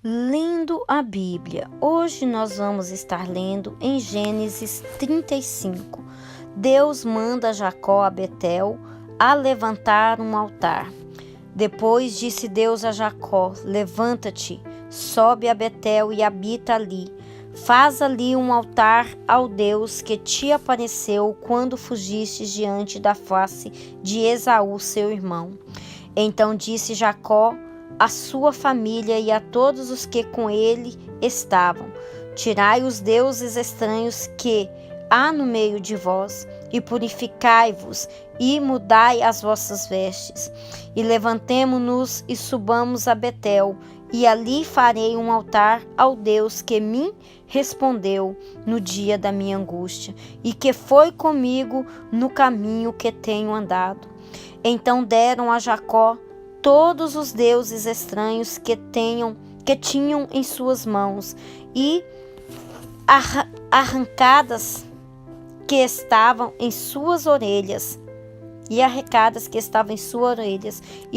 Lendo a Bíblia. Hoje nós vamos estar lendo em Gênesis 35. Deus manda Jacó a Betel a levantar um altar. Depois disse Deus a Jacó: levanta-te, sobe a Betel e habita ali. Faz ali um altar ao Deus que te apareceu quando fugiste diante da face de Esaú, seu irmão. Então disse Jacó a sua família e a todos os que com ele estavam: tirai os deuses estranhos que há no meio de vós, e purificai-vos, e mudai as vossas vestes. E levantemo-nos e subamos a Betel, e ali farei um altar ao Deus que me respondeu no dia da minha angústia, e que foi comigo no caminho que tenho andado. Então deram a Jacó todos os deuses estranhos que tinham em suas mãos, e arracadas que estavam em suas orelhas, e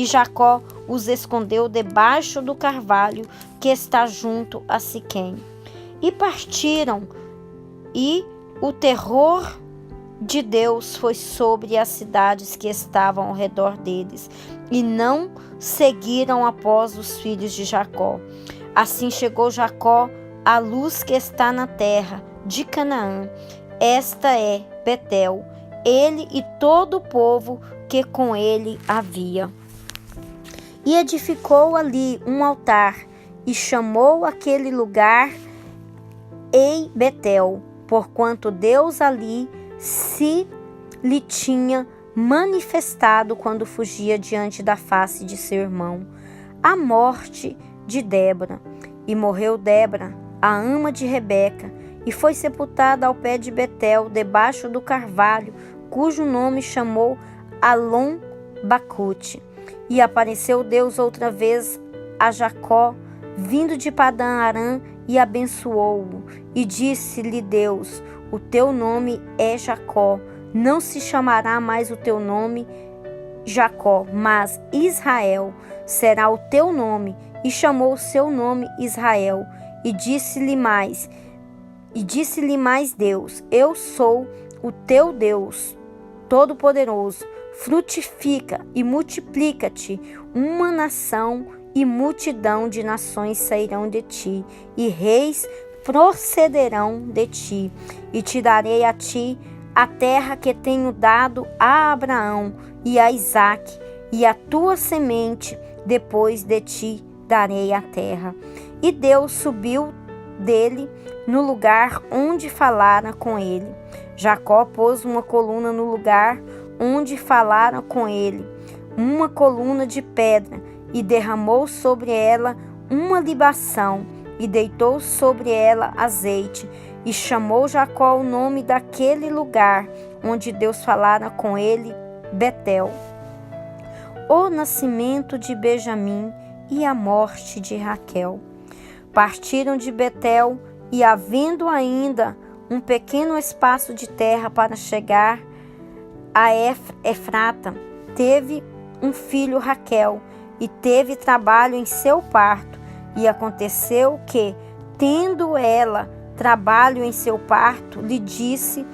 Jacó os escondeu debaixo do carvalho que está junto a Siquém. E partiram, e o terror de Deus foi sobre as cidades que estavam ao redor deles, e não seguiram após os filhos de Jacó. Assim chegou Jacó à luz que está na terra de Canaã. Esta é Betel, ele e todo o povo que com ele havia. E edificou ali um altar, e chamou aquele lugar Ei Betel, porquanto Deus ali se lhe tinha manifestado quando fugia diante da face de seu irmão. A morte de Débora. E morreu Débora, a ama de Rebeca, e foi sepultada ao pé de Betel, debaixo do carvalho, cujo nome chamou Alon-Bacute. E apareceu Deus outra vez a Jacó, vindo de Padã-Arã, e abençoou-o. E disse-lhe Deus: o teu nome é Jacó, não se chamará mais o teu nome Jacó, mas Israel será o teu nome. E chamou o seu nome Israel. E disse-lhe mais Deus: eu sou o teu Deus Todo-Poderoso. Frutifica e multiplica-te, uma nação e multidão de nações sairão de ti, e reis procederão de ti, e te darei a ti a terra que tenho dado a Abraão e a Isaque, e a tua semente depois de ti darei a terra. E Deus subiu dele no lugar onde falara com ele. Jacó pôs uma coluna no lugar onde falara com ele, uma coluna de pedra, e derramou sobre ela uma libação, e deitou sobre ela azeite, e chamou Jacó o nome daquele lugar onde Deus falara com ele, Betel. O nascimento de Benjamim e a morte de Raquel. Partiram de Betel, e havendo ainda um pequeno espaço de terra para chegar a Efrata, teve um filho Raquel, e teve trabalho em seu parto. E aconteceu que, tendo ela trabalho em seu parto, lhe disse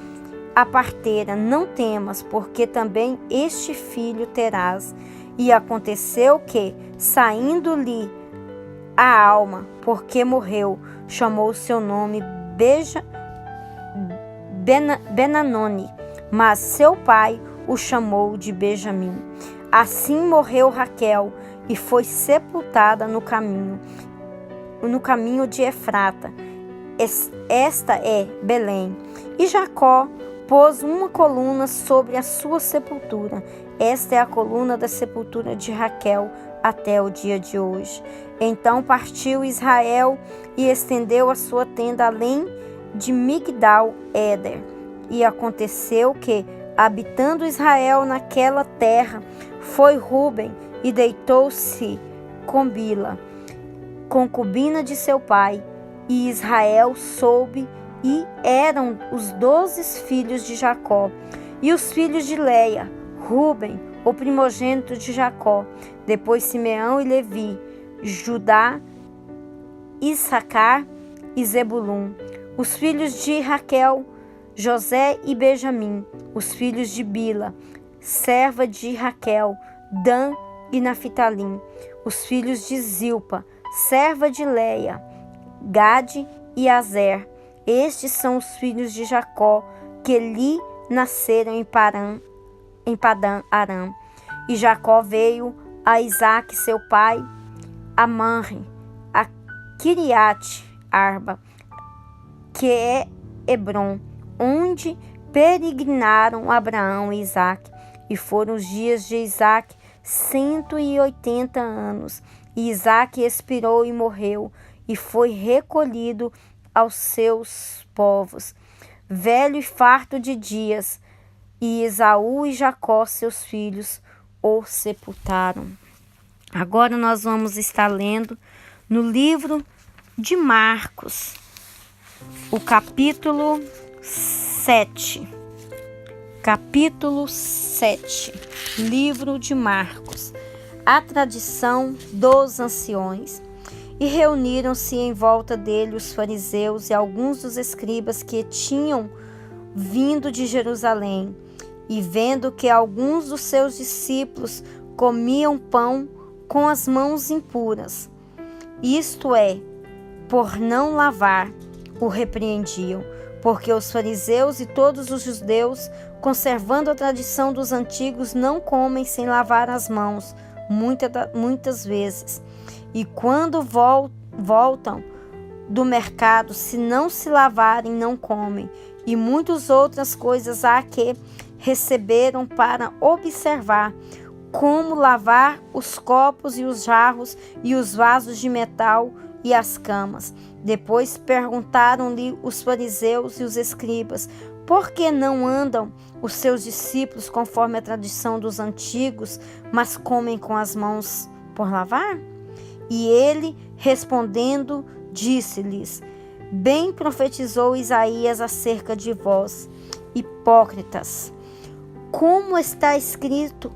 a parteira: não temas, porque também este filho terás. E aconteceu que, saindo-lhe a alma, porque morreu, chamou seu nome Benanoni, mas seu pai o chamou de Benjamim. Assim morreu Raquel, e foi sepultada no caminho de Efrata. Esta é Belém. E Jacó pôs uma coluna sobre a sua sepultura. Esta é a coluna da sepultura de Raquel até o dia de hoje. Então partiu Israel e estendeu a sua tenda além de Migdal-Éder. E aconteceu que, habitando Israel naquela terra, foi Ruben e deitou-se com Bila, concubina de seu pai. E Israel soube, e eram os 12 filhos de Jacó. E os filhos de Leia: Ruben, o primogênito de Jacó, depois Simeão e Levi, Judá Issacar e Zebulum. Os filhos de Raquel, José e Benjamim. Os filhos de Bila, serva de Raquel, Dan e Naphtali. Os filhos de Zilpa, serva de Leia, Gade e Azer. Estes são os filhos de Jacó, que lhe nasceram em Padã Aram. E Jacó veio a Isaque, seu pai, a Manre, a Kiriate Arba, que é Hebron, onde peregrinaram Abraão e Isaque. E foram os dias de Isaque 180 anos. E Isaque expirou e morreu, e foi recolhido aos seus povos, velho e farto de dias. E Esaú e Jacó, seus filhos, o sepultaram. Agora nós vamos estar lendo no livro de Marcos, o capítulo 7. Capítulo 7, livro de Marcos. A tradição dos anciões. E reuniram-se em volta dele os fariseus e alguns dos escribas que tinham vindo de Jerusalém. E vendo que alguns dos seus discípulos comiam pão com as mãos impuras, isto é, por não lavar, o repreendiam. Porque os fariseus e todos os judeus, conservando a tradição dos antigos, não comem sem lavar as mãos, muitas vezes. E quando voltam do mercado, se não se lavarem, não comem. E muitas outras coisas há que receberam para observar, como lavar os copos e os jarros e os vasos de metal e as camas. Depois perguntaram-lhe os fariseus e os escribas: por que não andam os seus discípulos conforme a tradição dos antigos, mas comem com as mãos por lavar? E ele, respondendo, disse-lhes: bem profetizou Isaías acerca de vós, hipócritas. Como está escrito: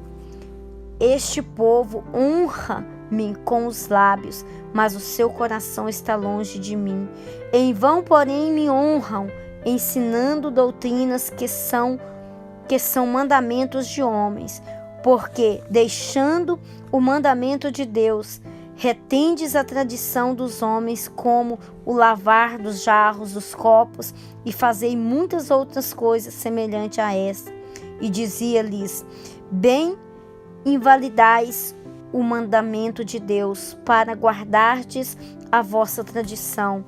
este povo honra-me com os lábios, mas o seu coração está longe de mim. Em vão, porém, me honram, ensinando doutrinas que são mandamentos de homens. Porque, deixando o mandamento de Deus, retendes a tradição dos homens, como o lavar dos jarros, dos copos, e fazei muitas outras coisas semelhantes a esta. E dizia-lhes: bem invalidais o mandamento de Deus, para guardardes a vossa tradição.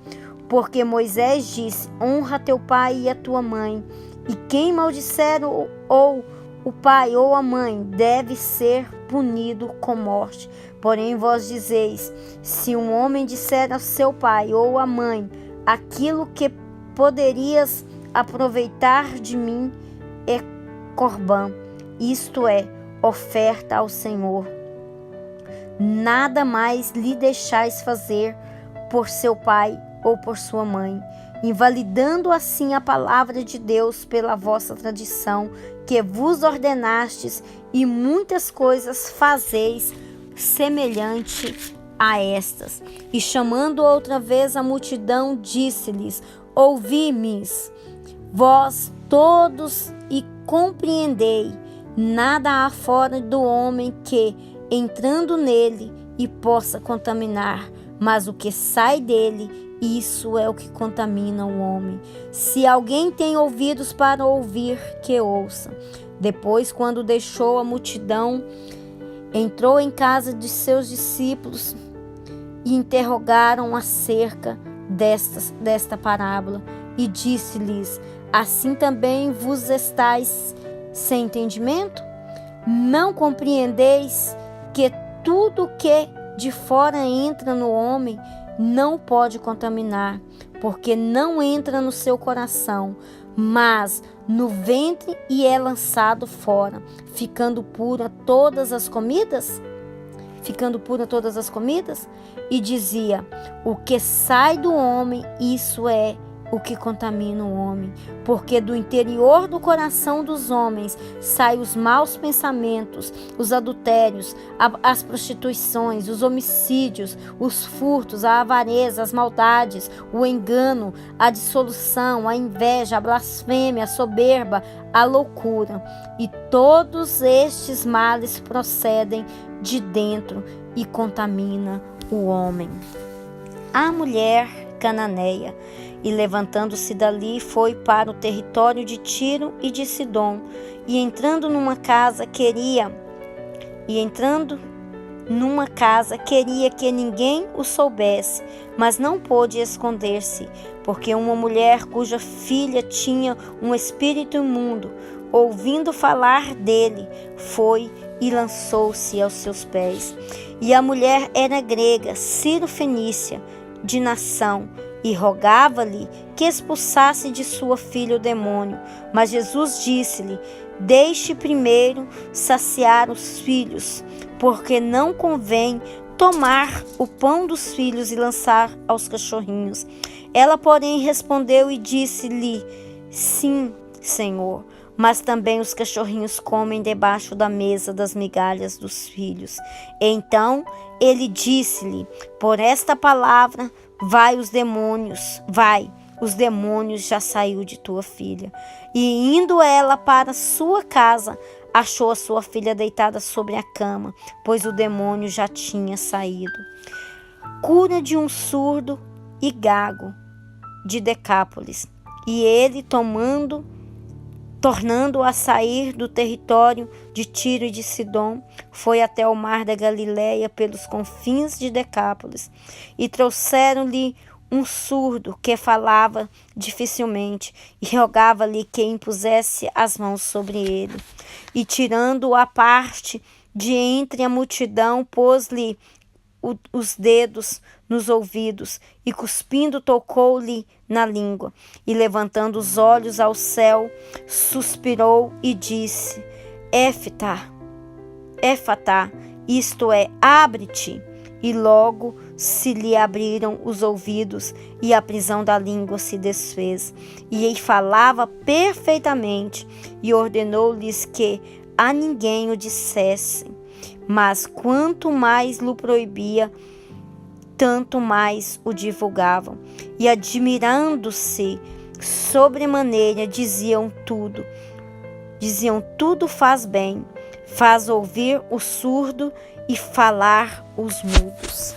Porque Moisés disse: honra teu pai e a tua mãe, e quem maldisser ou o pai ou a mãe deve ser punido com morte. Porém vós dizeis: se um homem disser ao seu pai ou à mãe, aquilo que poderias aproveitar de mim é corbã, isto é, oferta ao Senhor, nada mais lhe deixais fazer por seu pai ou por sua mãe, invalidando assim a palavra de Deus pela vossa tradição, que vos ordenastes, e muitas coisas fazeis semelhante a estas. E chamando outra vez a multidão, disse-lhes: ouvi-me, vós todos, e compreendei. Nada há fora do homem que, entrando nele, e possa contaminar, mas o que sai dele, isso é o que contamina o homem. Se alguém tem ouvidos para ouvir, que ouça. Depois, quando deixou a multidão, entrou em casa de seus discípulos e interrogaram acerca desta parábola. E disse-lhes: assim também vos estáis sem entendimento? Não compreendeis que tudo que de fora entra no homem não pode contaminar, porque não entra no seu coração, mas no ventre, e é lançado fora, ficando pura todas as comidas? E dizia: o que sai do homem, isso é o que contamina o homem, porque do interior do coração dos homens saem os maus pensamentos, os adultérios, as prostituições, os homicídios, os furtos, a avareza, as maldades, o engano, a dissolução, a inveja, a blasfêmia, a soberba, a loucura. E todos estes males procedem de dentro e contamina o homem. A mulher cananeia, e levantando-se dali, foi para o território de Tiro e de Sidom, e entrando numa casa queria que ninguém o soubesse, mas não pôde esconder-se, porque uma mulher cuja filha tinha um espírito imundo, ouvindo falar dele, foi e lançou-se aos seus pés. E a mulher era grega, Ciro-fenícia, de nação, e rogava-lhe que expulsasse de sua filha o demônio. Mas Jesus disse-lhe: deixe primeiro saciar os filhos, porque não convém tomar o pão dos filhos e lançar aos cachorrinhos. Ela, porém, respondeu e disse-lhe: sim, Senhor, mas também os cachorrinhos comem debaixo da mesa das migalhas dos filhos. Então ele disse-lhe: por esta palavra, os demônios já saiu de tua filha. E indo ela para sua casa, achou a sua filha deitada sobre a cama, pois o demônio já tinha saído. Cura de um surdo e gago de Decápolis. E ele, tornando a sair do território de Tiro e de Sidom, foi até o mar da Galileia pelos confins de Decápolis. E trouxeram-lhe um surdo que falava dificilmente, e rogava-lhe que impusesse as mãos sobre ele. E tirando-o à parte de entre a multidão, pôs-lhe os dedos nos ouvidos e, cuspindo, tocou-lhe na língua. E, levantando os olhos ao céu, suspirou e disse: Éfatá, isto é, abre-te. E logo se lhe abriram os ouvidos e a prisão da língua se desfez. E ele falava perfeitamente e ordenou-lhes que a ninguém o dissessem. Mas quanto mais lhe proibia, tanto mais o divulgavam. E admirando-se sobremaneira, diziam tudo faz bem, faz ouvir o surdo e falar os mudos.